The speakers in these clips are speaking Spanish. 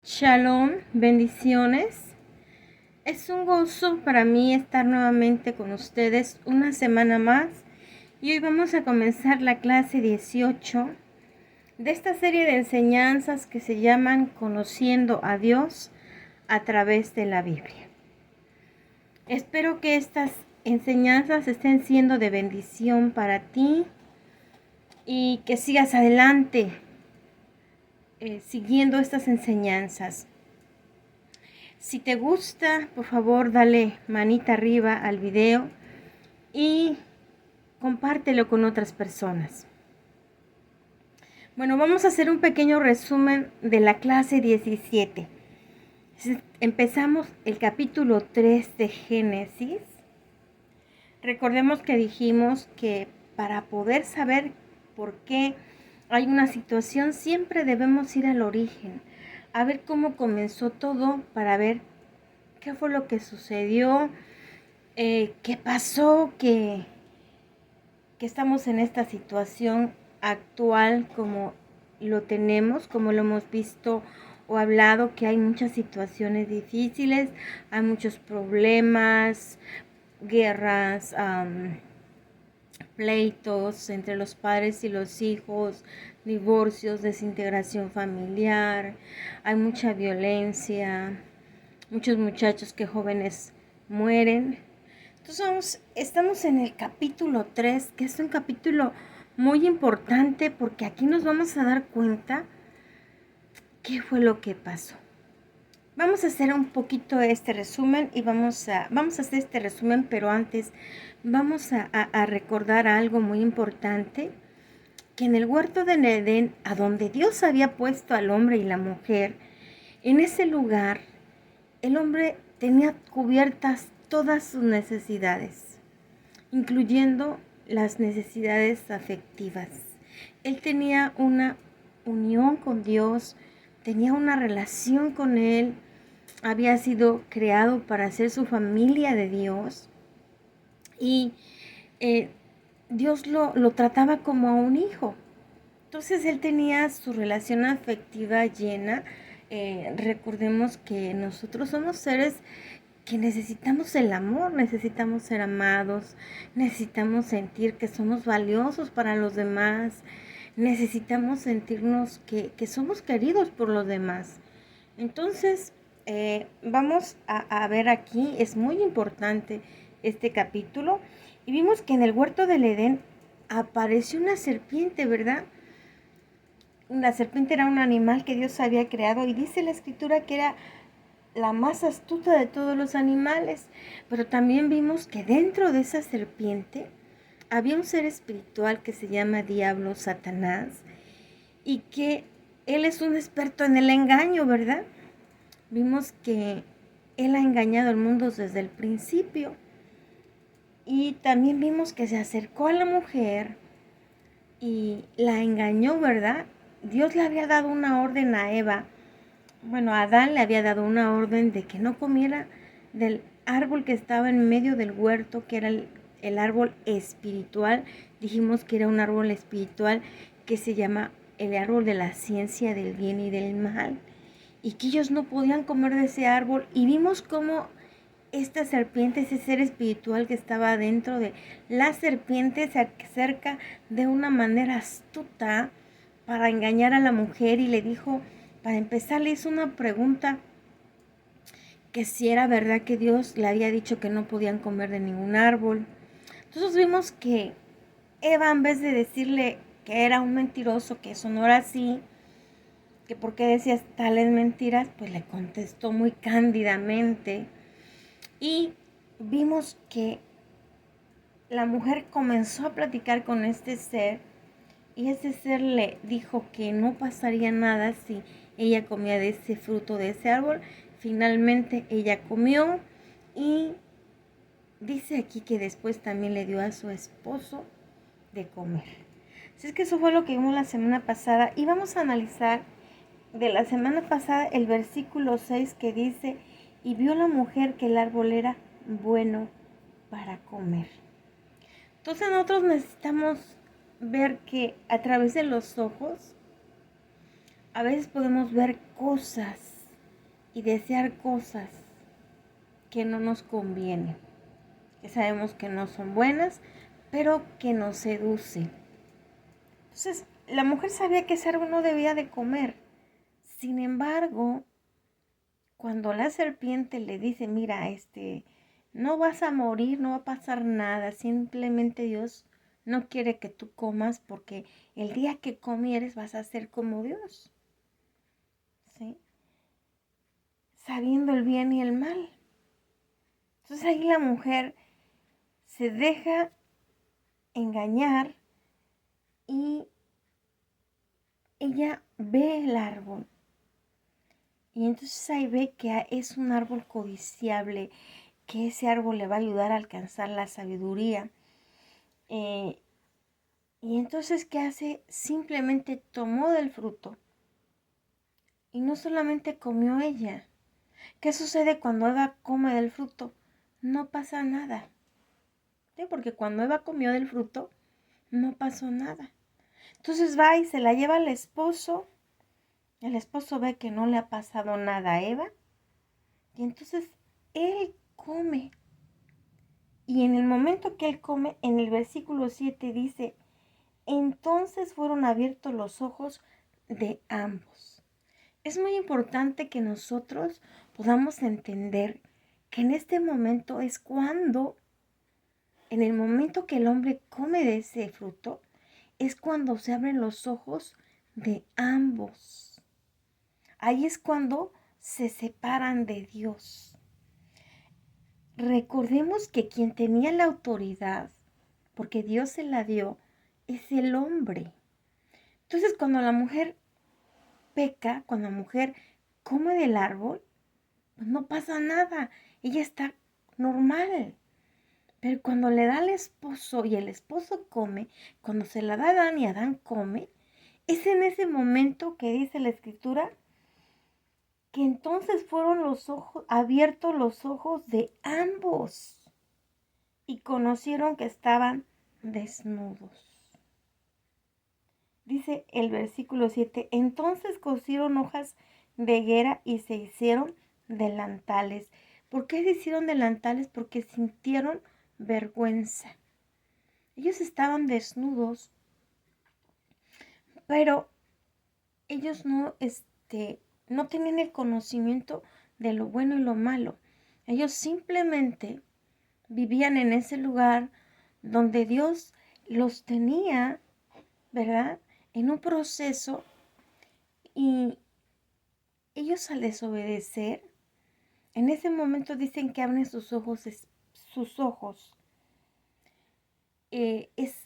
Shalom, bendiciones. Es un gozo para mí estar nuevamente con ustedes una semana más y hoy vamos a comenzar la clase 18 de esta serie de enseñanzas que se llaman Conociendo a Dios a través de la Biblia. Espero que estas enseñanzas estén siendo de bendición para ti y que sigas adelante siguiendo estas enseñanzas. Si te gusta, por favor, dale manita arriba al video y compártelo con otras personas. Bueno, vamos a hacer un pequeño resumen de la clase 17. Empezamos el capítulo 3 de Génesis. Recordemos que dijimos que para poder saber por qué hay una situación, siempre debemos ir al origen, a ver cómo comenzó todo, para ver qué fue lo que sucedió, qué pasó, que estamos en esta situación actual como lo tenemos, como lo hemos visto o hablado, que hay muchas situaciones difíciles, hay muchos problemas, guerras, pleitos entre los padres y los hijos, divorcios, desintegración familiar, hay mucha violencia, muchos muchachos que jóvenes mueren. Entonces estamos en el capítulo 3, que es un capítulo muy importante porque aquí nos vamos a dar cuenta qué fue lo que pasó. Vamos a hacer un poquito este resumen y vamos a hacer este resumen, pero antes vamos a recordar algo muy importante, que en el huerto del Edén, a donde Dios había puesto al hombre y la mujer, en ese lugar el hombre tenía cubiertas todas sus necesidades, incluyendo las necesidades afectivas. Él tenía una unión con Dios, tenía una relación con Él, había sido creado para ser su familia de Dios y Dios lo trataba como a un hijo. Entonces él tenía su relación afectiva llena. Recordemos que nosotros somos seres que necesitamos el amor, necesitamos ser amados, necesitamos sentir que somos valiosos para los demás, necesitamos sentirnos que somos queridos por los demás. Entonces, vamos a ver aquí, es muy importante este capítulo, y vimos que en el huerto del Edén apareció una serpiente, ¿verdad? La serpiente era un animal que Dios había creado y dice la escritura que era la más astuta de todos los animales, pero también vimos que dentro de esa serpiente había un ser espiritual que se llama Diablo, Satanás, y que él es un experto en el engaño, ¿verdad? Vimos que él ha engañado al mundo desde el principio, y también vimos que se acercó a la mujer y la engañó, ¿verdad? Dios le había dado una orden a Eva. Bueno, a Adán le había dado una orden de que no comiera del árbol que estaba en medio del huerto, que era el árbol espiritual. Dijimos que era un árbol espiritual que se llama el árbol de la ciencia del bien y del mal, y que ellos no podían comer de ese árbol. Y vimos cómo esta serpiente, ese ser espiritual que estaba dentro de la serpiente, se acerca de una manera astuta para engañar a la mujer, y le dijo, para empezar, le hizo una pregunta, que si era verdad que Dios le había dicho que no podían comer de ningún árbol. Entonces vimos que Eva, en vez de decirle que era un mentiroso, que eso no era así, que por qué decías tales mentiras, pues le contestó muy cándidamente. Y vimos que la mujer comenzó a platicar con este ser, y ese ser le dijo que no pasaría nada si ella comía de ese fruto de ese árbol. Finalmente ella comió, y dice aquí que después también le dio a su esposo de comer. Así es que eso fue lo que vimos la semana pasada, y vamos a analizar de la semana pasada el versículo 6, que dice, y vio la mujer que el árbol era bueno para comer. Entonces nosotros necesitamos ver que a través de los ojos a veces podemos ver cosas y desear cosas que no nos convienen, que sabemos que no son buenas, pero que nos seducen. Entonces, la mujer sabía que ese árbol no debía de comer. Sin embargo, cuando la serpiente le dice, mira, no vas a morir, no va a pasar nada, simplemente Dios no quiere que tú comas porque el día que comieres vas a ser como Dios, ¿sí? Sabiendo el bien y el mal. Entonces ahí la mujer se deja engañar y ella ve el árbol. Y entonces ahí ve que es un árbol codiciable, que ese árbol le va a ayudar a alcanzar la sabiduría. Y entonces, ¿qué hace? Simplemente tomó del fruto. Y no solamente comió ella. ¿Qué sucede cuando Eva come del fruto? No pasa nada. ¿Sí? Porque cuando Eva comió del fruto, no pasó nada. Entonces va y se la lleva al esposo. El esposo ve que no le ha pasado nada a Eva. Y entonces él come. Y en el momento que él come, en el versículo 7 dice, entonces fueron abiertos los ojos de ambos. Es muy importante que nosotros podamos entender que en este momento es cuando, en el momento que el hombre come de ese fruto, es cuando se abren los ojos de ambos. Ahí es cuando se separan de Dios. Recordemos que quien tenía la autoridad, porque Dios se la dio, es el hombre. Entonces, cuando la mujer peca, cuando la mujer come del árbol, pues no pasa nada, ella está normal. Pero cuando le da al esposo y el esposo come, cuando se la da a Adán y Adán come, es en ese momento que dice la escritura que entonces fueron abiertos los ojos de ambos y conocieron que estaban desnudos. Dice el versículo 7, entonces cosieron hojas de higuera y se hicieron delantales. ¿Por qué se hicieron delantales? Porque sintieron vergüenza. Ellos estaban desnudos, pero ellos no tenían el conocimiento de lo bueno y lo malo. Ellos simplemente vivían en ese lugar donde Dios los tenía, ¿verdad?, en un proceso, y ellos al desobedecer, en ese momento dicen que abren sus ojos,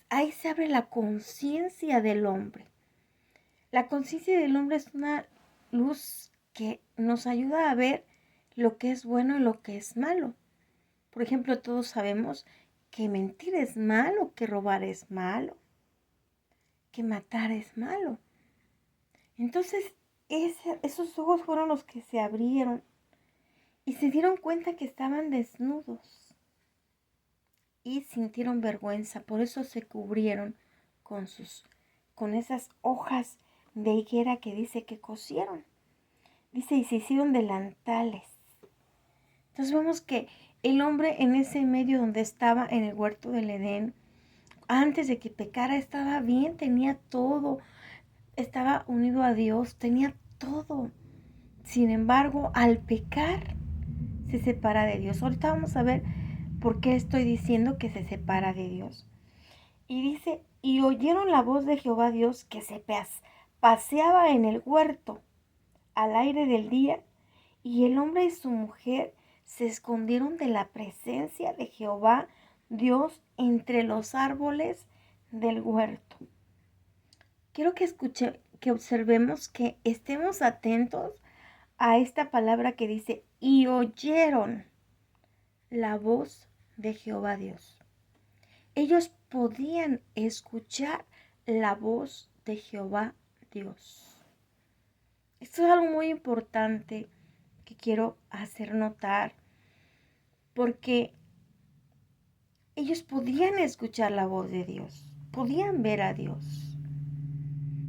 ahí se abre la conciencia del hombre. La conciencia del hombre es una luz que nos ayuda a ver lo que es bueno y lo que es malo. Por ejemplo, todos sabemos que mentir es malo, que robar es malo, que matar es malo. Entonces, esos ojos fueron los que se abrieron y se dieron cuenta que estaban desnudos y sintieron vergüenza. Por eso se cubrieron con esas hojas de higuera que dice que cosieron. Dice, y se hicieron delantales. Entonces vemos que el hombre en ese medio donde estaba en el huerto del Edén, antes de que pecara, estaba bien, tenía todo, estaba unido a Dios, tenía todo. Sin embargo, al pecar, se separa de Dios. Ahorita vamos a ver por qué estoy diciendo que se separa de Dios. Y dice, y oyeron la voz de Jehová Dios que se paseaba en el huerto al aire del día, y el hombre y su mujer se escondieron de la presencia de Jehová Dios entre los árboles del huerto. Quiero que observemos, que estemos atentos a esta palabra que dice, y oyeron la voz de Jehová Dios. Ellos podían escuchar la voz de Jehová Dios. Esto es algo muy importante que quiero hacer notar, porque ellos podían escuchar la voz de Dios, podían ver a Dios,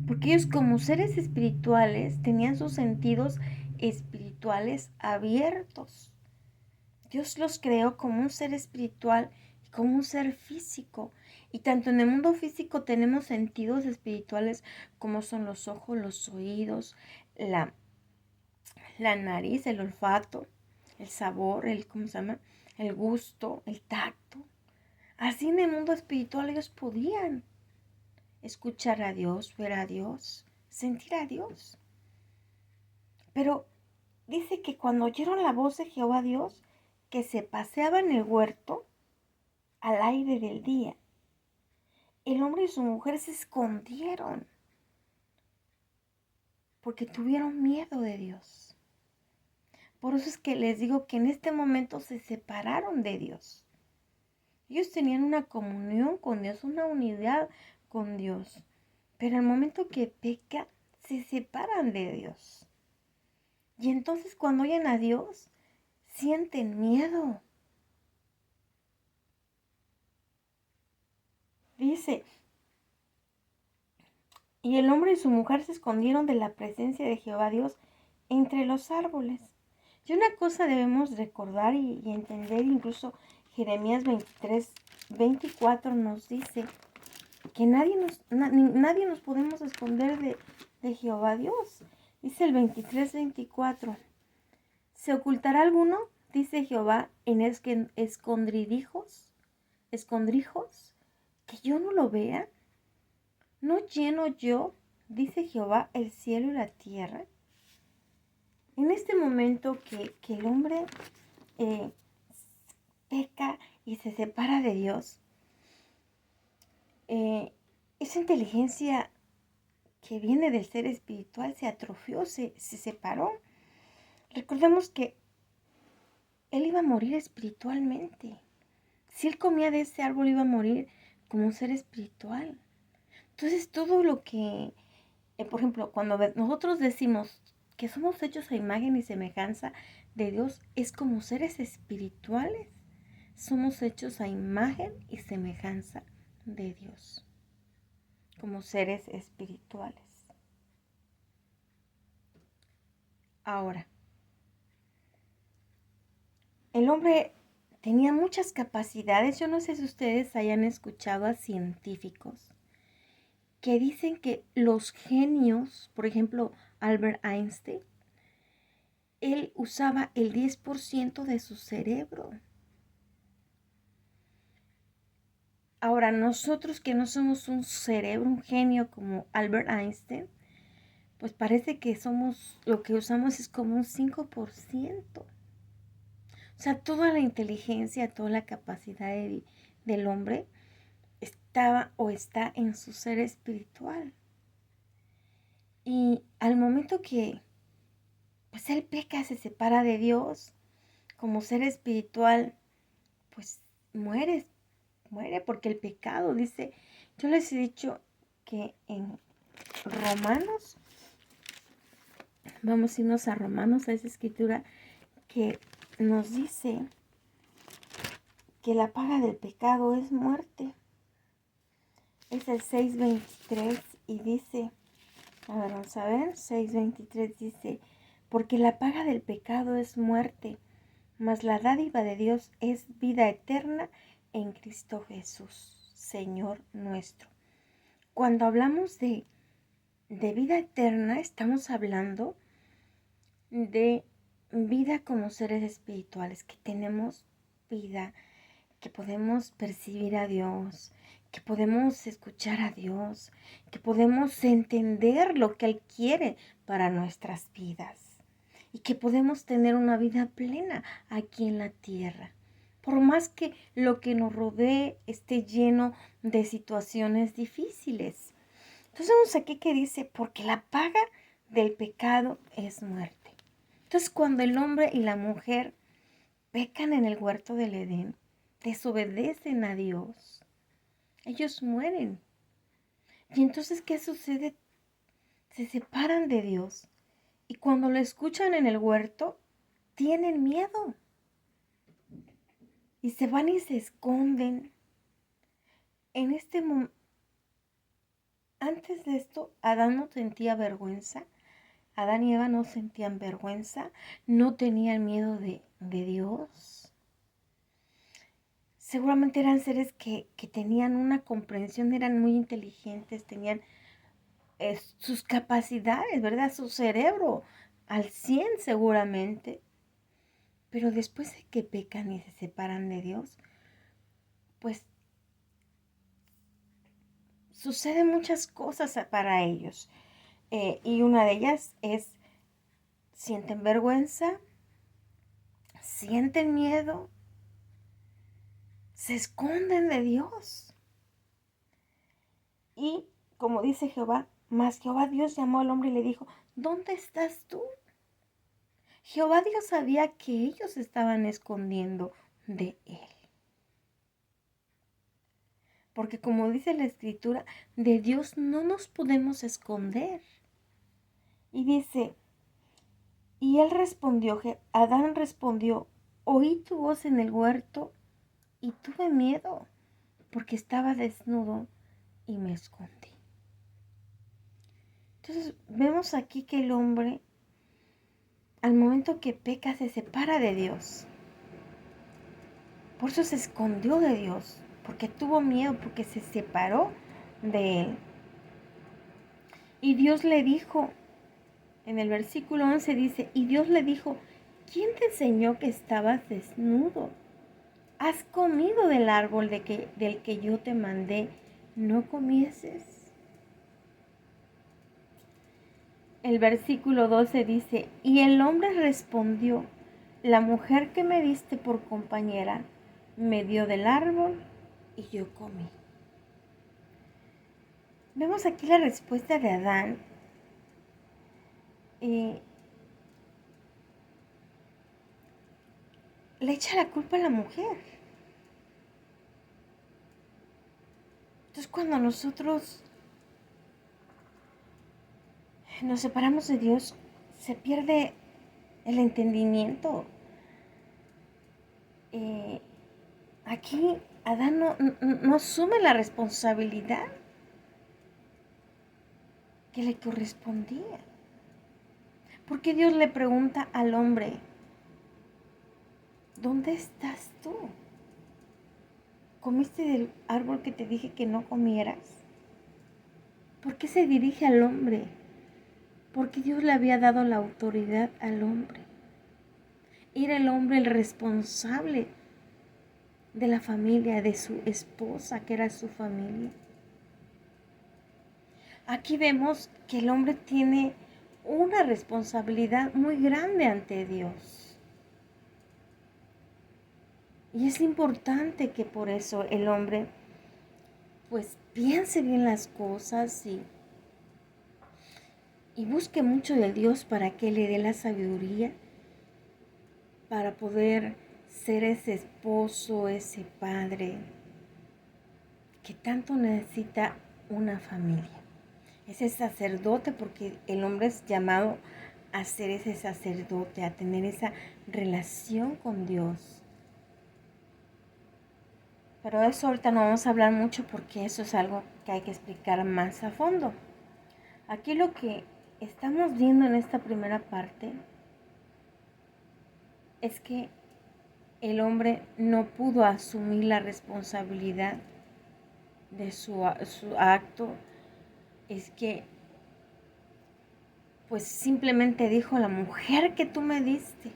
porque ellos como seres espirituales tenían sus sentidos espirituales espirituales abiertos. Dios los creó como un ser espiritual y como un ser físico. Y tanto en el mundo físico tenemos sentidos espirituales como son los ojos, los oídos, la nariz, el olfato, el sabor, ¿cómo se llama? El gusto, el tacto. Así en el mundo espiritual ellos podían escuchar a Dios, ver a Dios, sentir a Dios. Pero dice que cuando oyeron la voz de Jehová Dios, que se paseaba en el huerto al aire del día, el hombre y su mujer se escondieron porque tuvieron miedo de Dios. Por eso es que les digo que en este momento se separaron de Dios. Ellos tenían una comunión con Dios, una unidad con Dios. Pero al momento que peca, se separan de Dios. Y entonces cuando oyen a Dios, sienten miedo. Dice, y el hombre y su mujer se escondieron de la presencia de Jehová Dios entre los árboles. Y una cosa debemos recordar y entender, incluso Jeremías 23-24 nos dice que nadie nos podemos esconder de Jehová Dios. Dice el 23-24, ¿se ocultará alguno? Dice Jehová, en escondrijos, que yo no lo vea. ¿No lleno yo, dice Jehová, el cielo y la tierra? En este momento que el hombre peca y se separa de Dios, esa inteligencia que viene del ser espiritual se atrofió, se separó. Recordemos que él iba a morir espiritualmente. Si él comía de ese árbol iba a morir como un ser espiritual. Entonces todo lo que, por ejemplo, cuando nosotros decimos que somos hechos a imagen y semejanza de Dios, es como seres espirituales. Somos hechos a imagen y semejanza de Dios, como seres espirituales. Ahora, el hombre tenía muchas capacidades. Yo no sé si ustedes hayan escuchado a científicos que dicen que los genios, por ejemplo, Albert Einstein, él usaba el 10% de su cerebro. Ahora, nosotros que no somos un cerebro, un genio como Albert Einstein, pues parece que lo que usamos es como un 5%. O sea, toda la inteligencia, toda la capacidad del hombre estaba o está en su ser espiritual. Y al momento que pues él peca, se separa de Dios, como ser espiritual, pues muere porque el pecado, dice, yo les he dicho que en Romanos, vamos a irnos a Romanos, a esa escritura que nos dice que la paga del pecado es muerte. Es el 6:23 y dice, a ver, vamos a ver, 6:23 dice, porque la paga del pecado es muerte, mas la dádiva de Dios es vida eterna en Cristo Jesús, Señor nuestro. Cuando hablamos de vida eterna, estamos hablando de vida como seres espirituales, que tenemos vida, que podemos percibir a Dios, que podemos escuchar a Dios, que podemos entender lo que Él quiere para nuestras vidas y que podemos tener una vida plena aquí en la tierra. Por más que lo que nos rodee esté lleno de situaciones difíciles. Entonces vemos aquí que dice, porque la paga del pecado es muerte. Entonces cuando el hombre y la mujer pecan en el huerto del Edén, desobedecen a Dios, ellos mueren. Y entonces, ¿qué sucede? Se separan de Dios. Y cuando lo escuchan en el huerto, tienen miedo. Y se van y se esconden. En este momento, antes de esto, Adán no sentía vergüenza. Adán y Eva no sentían vergüenza, no tenían miedo de Dios. Seguramente eran seres que tenían una comprensión, eran muy inteligentes, tenían sus capacidades, ¿verdad? Su cerebro al 100 seguramente. Pero después de que pecan y se separan de Dios, pues suceden muchas cosas para ellos. Y una de ellas es, sienten vergüenza, sienten miedo, se esconden de Dios. Y como dice Jehová, mas Jehová Dios llamó al hombre y le dijo, ¿dónde estás tú? Jehová Dios sabía que ellos estaban escondiendo de él. Porque como dice la Escritura, de Dios no nos podemos esconder. Y dice, y él respondió, Adán respondió, oí tu voz en el huerto y tuve miedo, porque estaba desnudo y me escondí. Entonces vemos aquí que el hombre, al momento que peca, se separa de Dios. Por eso se escondió de Dios, porque tuvo miedo, porque se separó de él. Y Dios le dijo, en el versículo 11 dice, y Dios le dijo, ¿quién te enseñó que estabas desnudo? ¿Has comido del árbol del que yo te mandé, no comieses? El versículo 12 dice, y el hombre respondió, la mujer que me diste por compañera me dio del árbol y yo comí. Vemos aquí la respuesta de Adán. Le echa la culpa a la mujer. Entonces cuando nosotros nos separamos de Dios, se pierde el entendimiento. Aquí Adán no asume la responsabilidad que le correspondía. Porque Dios le pregunta al hombre, ¿dónde estás tú? ¿Comiste del árbol que te dije que no comieras? ¿Por qué se dirige al hombre? Porque Dios le había dado la autoridad al hombre. Era el hombre el responsable de la familia, de su esposa, que era su familia. Aquí vemos que el hombre tiene una responsabilidad muy grande ante Dios. Y es importante que por eso el hombre pues piense bien las cosas y busque mucho de Dios para que le dé la sabiduría para poder ser ese esposo, ese padre que tanto necesita una familia. Ese sacerdote, porque el hombre es llamado a ser ese sacerdote, a tener esa relación con Dios. Pero eso ahorita no vamos a hablar mucho porque eso es algo que hay que explicar más a fondo. Aquí lo que estamos viendo en esta primera parte es que el hombre no pudo asumir la responsabilidad de su acto. Es que pues simplemente dijo, la mujer que tú me diste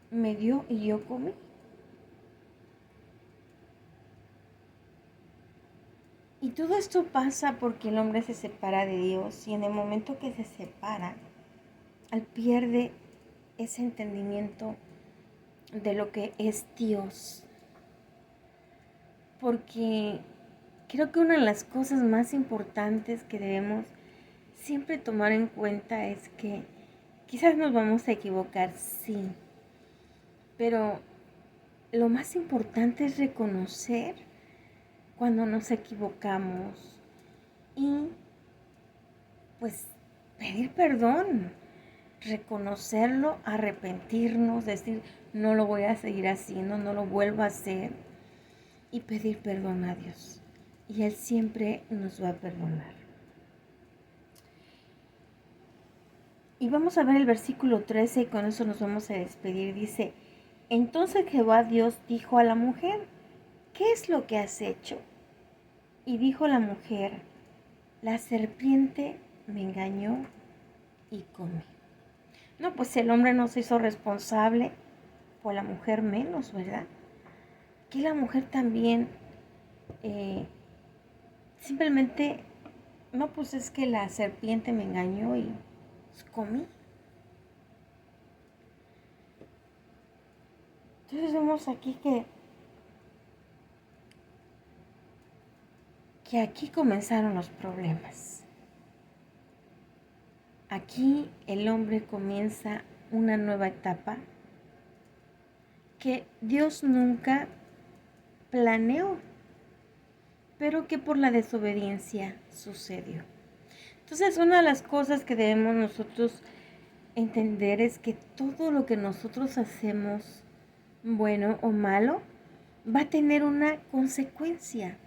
me dio y yo comí. Y todo esto pasa porque el hombre se separa de Dios y en el momento que se separa, él pierde ese entendimiento de lo que es Dios. Porque creo que una de las cosas más importantes que debemos siempre tomar en cuenta es que quizás nos vamos a equivocar, sí, pero lo más importante es reconocer cuando nos equivocamos y pues pedir perdón, reconocerlo, arrepentirnos, decir no lo voy a seguir haciendo, no lo vuelvo a hacer y pedir perdón a Dios. Y Él siempre nos va a perdonar. Y vamos a ver el versículo 13 y con eso nos vamos a despedir. Dice, entonces Jehová Dios dijo a la mujer, ¿qué es lo que has hecho? Y dijo la mujer, la serpiente me engañó y comí. No, pues el hombre no se hizo responsable, por la mujer menos, ¿verdad? Que la mujer también simplemente, no, pues es que la serpiente me engañó y comí. Entonces vemos aquí que aquí comenzaron los problemas. Aquí el hombre comienza una nueva etapa que Dios nunca planeó, pero que por la desobediencia sucedió. Entonces, una de las cosas que debemos nosotros entender es que todo lo que nosotros hacemos, bueno o malo, va a tener una consecuencia.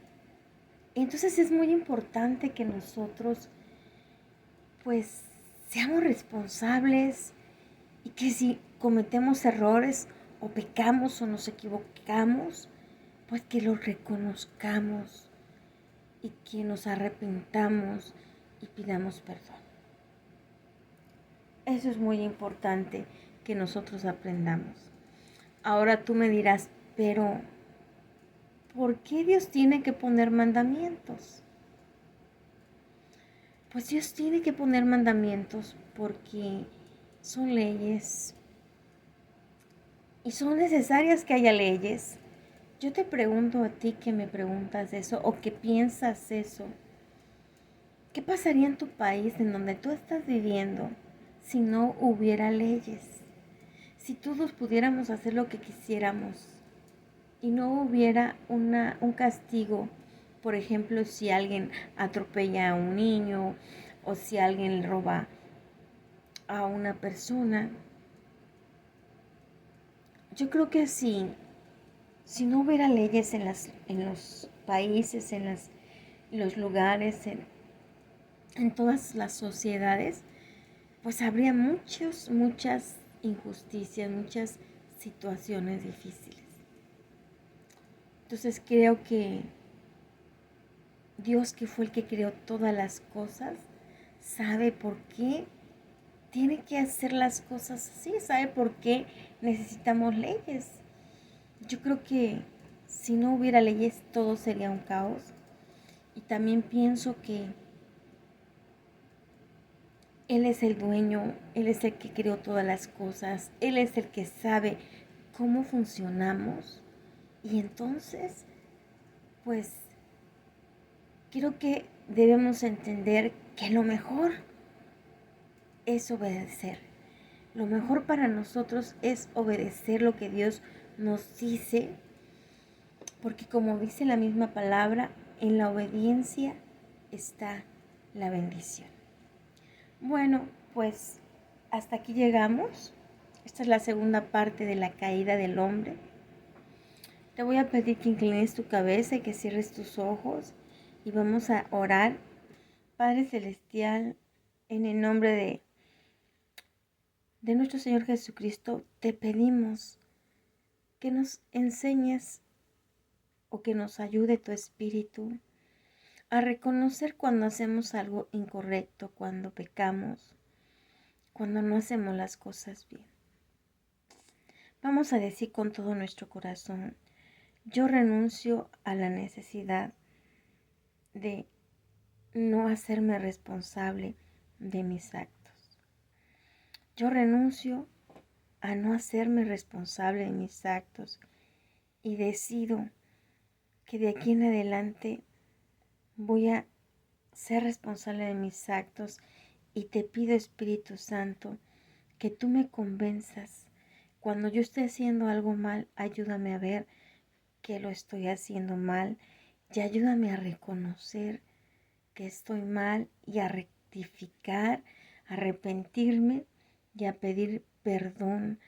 Entonces es muy importante que nosotros pues seamos responsables y que si cometemos errores o pecamos o nos equivocamos, pues que lo reconozcamos y que nos arrepintamos y pidamos perdón. Eso es muy importante que nosotros aprendamos. Ahora tú me dirás, pero ¿por qué Dios tiene que poner mandamientos? Pues Dios tiene que poner mandamientos porque son leyes y son necesarias que haya leyes. Yo te pregunto a ti que me preguntas eso o que piensas eso. ¿Qué pasaría en tu país, en donde tú estás viviendo, si no hubiera leyes? Si todos pudiéramos hacer lo que quisiéramos y no hubiera un castigo, por ejemplo, si alguien atropella a un niño o si alguien roba a una persona. Yo creo que si no hubiera leyes en los países, en los lugares, en todas las sociedades, pues habría muchas injusticias, muchas situaciones difíciles. Entonces creo que Dios, que fue el que creó todas las cosas, sabe por qué tiene que hacer las cosas así, sabe por qué necesitamos leyes. Yo creo que si no hubiera leyes todo sería un caos. Y también pienso que Él es el dueño, Él es el que creó todas las cosas, Él es el que sabe cómo funcionamos. Y entonces, pues, creo que debemos entender que lo mejor es obedecer. Lo mejor para nosotros es obedecer lo que Dios nos dice, porque como dice la misma palabra, en la obediencia está la bendición. Bueno, pues hasta aquí llegamos. Esta es la segunda parte de la caída del hombre. Te voy a pedir que inclines tu cabeza y que cierres tus ojos y vamos a orar. Padre Celestial, en el nombre de nuestro Señor Jesucristo, te pedimos que nos enseñes o que nos ayude tu Espíritu a reconocer cuando hacemos algo incorrecto, cuando pecamos, cuando no hacemos las cosas bien. Vamos a decir con todo nuestro corazón, yo renuncio a la necesidad de no hacerme responsable de mis actos. Yo renuncio a no hacerme responsable de mis actos y decido que de aquí en adelante voy a ser responsable de mis actos y te pido, Espíritu Santo, que tú me convenzas. Cuando yo esté haciendo algo mal, ayúdame a ver que lo estoy haciendo mal y ayúdame a reconocer que estoy mal y a rectificar, a arrepentirme y a pedir perdón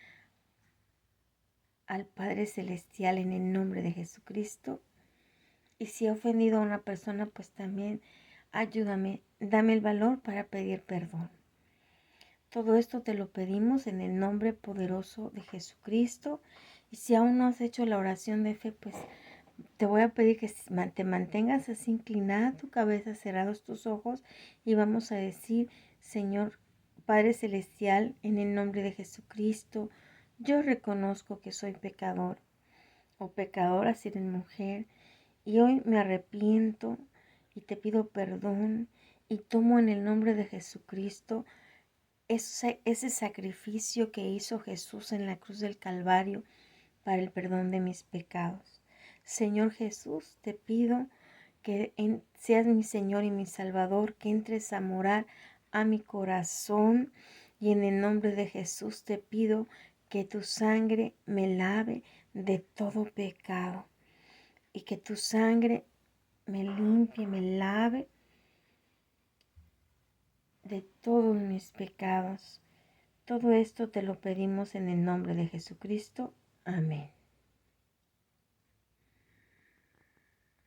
al Padre Celestial en el nombre de Jesucristo. Y si he ofendido a una persona, pues también ayúdame, dame el valor para pedir perdón. Todo esto te lo pedimos en el nombre poderoso de Jesucristo. Y si aún no has hecho la oración de fe, pues te voy a pedir que te mantengas así inclinada tu cabeza, cerrados tus ojos, y vamos a decir: Señor Padre Celestial, en el nombre de Jesucristo, yo reconozco que soy pecador o pecadora si eres mujer, y hoy me arrepiento y te pido perdón y tomo en el nombre de Jesucristo ese sacrificio que hizo Jesús en la cruz del Calvario para el perdón de mis pecados. Señor Jesús, te pido que seas mi Señor y mi Salvador, que entres a morar a mi corazón, y en el nombre de Jesús te pido que tu sangre me lave de todo pecado y que tu sangre me limpie, me lave de todos mis pecados. Todo esto te lo pedimos en el nombre de Jesucristo. Amén.